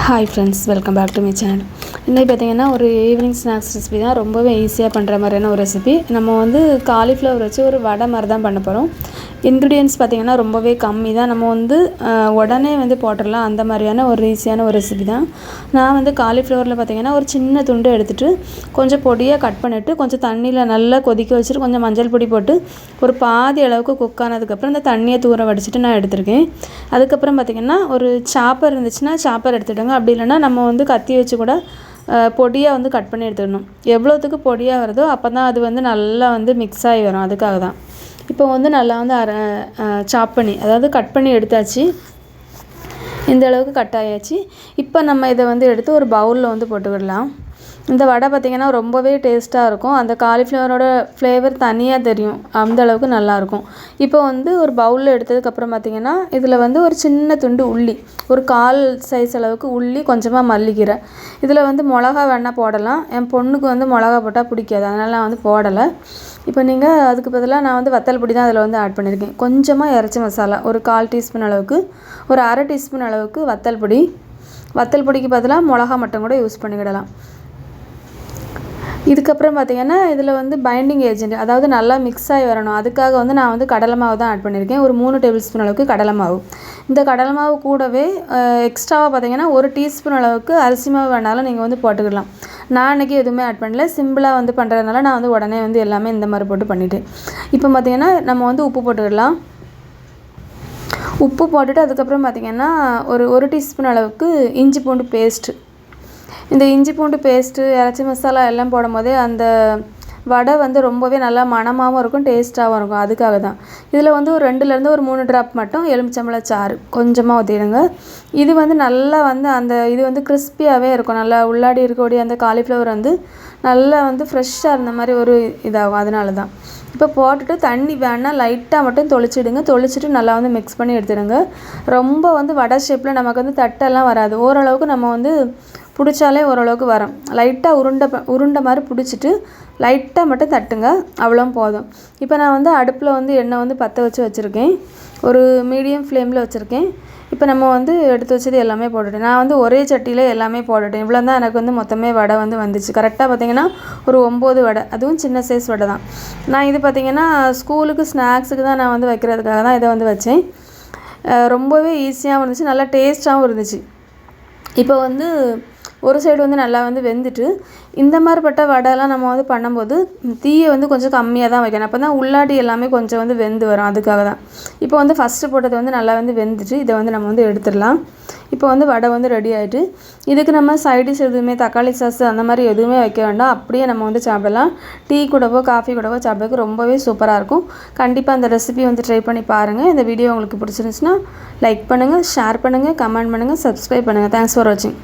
Hi friends, welcome back to my channel. இன்றைக்கி பார்த்திங்கன்னா ஒரு ஈவினிங் ஸ்நாக்ஸ் ரெசிபி தான். ரொம்பவே ஈஸியாக பண்ணுற மாதிரியான ஒரு ரெசிபி. நம்ம வந்து காலிஃப்ளவர் வச்சு ஒரு வடை மாதிரி தான் பண்ண போகிறோம். இன்க்ரீடியன்ட்ஸ் பார்த்திங்கன்னா ரொம்பவே கம்மி தான். நம்ம வந்து உடனே வந்து போட்டுடலாம். அந்த மாதிரியான ஒரு ஈஸியான ஒரு ரெசிபி தான். நான் வந்து காலிஃப்ளவரில் பார்த்திங்கன்னா ஒரு சின்ன துண்டு எடுத்துகிட்டு கொஞ்சம் பொடியாக கட் பண்ணிவிட்டு கொஞ்சம் தண்ணியில் நல்லா கொதிக்க வச்சுட்டு கொஞ்சம் மஞ்சள் பொடி போட்டு ஒரு பாதி அளவுக்கு குக் ஆனதுக்கப்புறம் இந்த தண்ணியை தூர வடிச்சிட்டு நான் எடுத்திருக்கேன். அதுக்கப்புறம் பார்த்திங்கன்னா ஒரு சாப்பர் இருந்துச்சுன்னா சாப்பர் எடுத்துகிட்டோங்க. அப்படி இல்லைன்னா நம்ம வந்து கத்தி வச்சு கூட பொடியாக வந்து கட் பண்ணி எடுத்துக்கணும். எவ்வளோத்துக்கு பொடியாக வருதோ அப்போ தான் அது வந்து நல்லா வந்து மிக்ஸ் ஆகி வரும். அதுக்காக தான். இப்போ வந்து நல்லா வந்து சாப் பண்ணி அதாவது கட் பண்ணி எடுத்தாச்சு. இந்த அளவுக்கு கட் ஆயாச்சு. இப்போ நம்ம இதை வந்து எடுத்து ஒரு பவுலில் வந்து போட்டுக்கிடலாம். இந்த வடை பார்த்திங்கன்னா ரொம்பவே டேஸ்ட்டாக இருக்கும். அந்த காலிஃப்ளவரோட ஃப்ளேவர் தனியாக தெரியும். அந்த அளவுக்கு நல்லாயிருக்கும். இப்போ வந்து ஒரு பவுலில் எடுத்ததுக்கப்புறம் பார்த்திங்கன்னா இதில் வந்து ஒரு சின்ன துண்டு உள்ளி, ஒரு 1/4 சைஸ் அளவுக்கு உள்ளி, கொஞ்சமாக மல்லிக்கீரை. இதில் வந்து மிளகா வேணால் போடலாம். என் பொண்ணுக்கு வந்து மிளகா போட்டால் பிடிக்காது, அதனால் நான் வந்து போடலை. இப்போ நீங்கள் அதுக்கு பதிலாக நான் வந்து வத்தல் பொடி தான் அதில் வந்து ஆட் பண்ணியிருக்கேன். கொஞ்சமாக இறைச்சி மசாலா ஒரு 1/4 டீஸ்பூன் அளவுக்கு, ஒரு 1/2 டீஸ்பூன் அளவுக்கு வத்தல் பொடி. வத்தல் பொடிக்கு பதிலாக மிளகா மட்டும் கூட யூஸ் பண்ணிக்கிடலாம். இதுக்கப்புறம் பார்த்திங்கன்னா இதில் வந்து பைண்டிங் ஏஜென்ட், அதாவது நல்லா மிக்ஸ் ஆகி வரணும். அதுக்காக வந்து நான் வந்து கடலை மாவு தான் ஆட் பண்ணியிருக்கேன். ஒரு 3 டேபிள் ஸ்பூன் அளவுக்கு கடலை மாவு. இந்த கடலை மாவு கூடவே எக்ஸ்ட்ராவாக பார்த்திங்கன்னா 1 டீஸ்பூன் அளவுக்கு அரிசி மாவு வேணாலும் நீங்கள் வந்து போட்டுக்கலாம். நான் அன்றைக்கி எதுவுமே ஆட் பண்ணல. சிம்பிளாக வந்து பண்ணுறதுனால நான் வந்து உடனே வந்து எல்லாமே இந்த மாதிரி போட்டு பண்ணிவிட்டேன். இப்போ பார்த்திங்கன்னா நம்ம வந்து உப்பு போட்டுக்கிடலாம். உப்பு போட்டுட்டு அதுக்கப்புறம் பார்த்திங்கன்னா ஒரு டீஸ்பூன் அளவுக்கு இஞ்சி பூண்டு பேஸ்ட்டு. இந்த இஞ்சி பூண்டு பேஸ்ட்டு, இறைச்சி மசாலா எல்லாம் போடும் போதே அந்த வடை வந்து ரொம்பவே நல்லா மணமாகவும் இருக்கும், டேஸ்ட்டாகவும் இருக்கும். அதுக்காக தான். இதில் வந்து ஒரு 2லேருந்து ஒரு 3 ட்ராப் மட்டும் எலுமிச்சம்பழம் சாறு கொஞ்சமாக ஊற்றிடுங்க. இது வந்து நல்லா வந்து அந்த இது வந்து கிறிஸ்பியாகவே இருக்கும். நல்லா உள்ளாடி இருக்கக்கூடிய அந்த காலிஃப்ளவர் வந்து நல்லா வந்து ஃப்ரெஷ்ஷாக இருந்த மாதிரி ஒரு இதாகும். அதனால தான். இப்போ போட்டுட்டு தண்ணி வேணால் லைட்டாக மட்டும் தொளிச்சிடுங்க. தொளிச்சிட்டு நல்லா வந்து மிக்ஸ் பண்ணி எடுத்துடுங்க. ரொம்ப வந்து வடை ஷேப்பில் நமக்கு வந்து தட்டெல்லாம் வராது. ஓரளவுக்கு நம்ம வந்து பிடிச்சாலே ஓரளவுக்கு வரும். லைட்டாக உருண்டை மாதிரி பிடிச்சிட்டு லைட்டாக மட்டும் தட்டுங்க, அவ்வளோ போதும். இப்போ நான் வந்து அடுப்பில் வந்து எண்ணெய் வந்து பற்ற வச்சுருக்கேன். ஒரு மீடியம் ஃப்ளேமில் வச்சுருக்கேன். இப்போ நம்ம வந்து எடுத்து வச்சது எல்லாமே போட்டுட்டேன். நான் வந்து ஒரே சட்டியில் எல்லாமே போட்டுட்டேன். இவ்வளோ தான் எனக்கு வந்து மொத்தமே வடை வந்து வந்துச்சு. கரெக்டாக பார்த்திங்கன்னா ஒரு 9 வடை, அதுவும் சின்ன சைஸ் வடை தான். நான் இது பார்த்திங்கன்னா ஸ்கூலுக்கு ஸ்நாக்ஸுக்கு தான் நான் வந்து வைக்கிறதுக்காக தான் இதை வந்து வச்சேன். ரொம்பவே ஈஸியாகவும் இருந்துச்சு, நல்லா டேஸ்ட்டாகவும் இருந்துச்சு. இப்போ வந்து ஒரு சைடு வந்து நல்லா வந்து வெந்துட்டு, இந்த மாதிரிப்பட்ட வடைலாம் நம்ம வந்து பண்ணும்போது தீயை வந்து கொஞ்சம் கம்மியாக தான் வைக்கணும். அப்போ தான் உள்ளாடி எல்லாமே கொஞ்சம் வந்து வெந்து வரும். அதுக்காக தான். இப்போ வந்து ஃபஸ்ட்டு போட்டது வந்து நல்லா வந்து வெந்துட்டு இதை வந்து நம்ம வந்து எடுத்துடலாம். இப்போ வந்து வடை வந்து ரெடி ஆகிட்டு, இதுக்கு நம்ம சைடிஷ் எதுவுமே தக்காளி சாஸ் அந்த மாதிரி எதுவுமே வைக்க வேண்டாம். அப்படியே நம்ம வந்து சாப்பிடலாம். டீ கூடவோ காஃபி கூடவோ சாப்பிட்றதுக்கு ரொம்பவே சூப்பராக இருக்கும். கண்டிப்பாக அந்த ரெசிபி வந்து ட்ரை பண்ணி பாருங்கள். இந்த வீடியோ உங்களுக்கு பிடிச்சிருந்துச்சுன்னா லைக் பண்ணுங்கள், ஷேர் பண்ணுங்கள், கமெண்ட் பண்ணுங்கள், சப்ஸ்கிரைப் பண்ணுங்கள். தேங்க்ஸ் ஃபார் வாட்சிங்.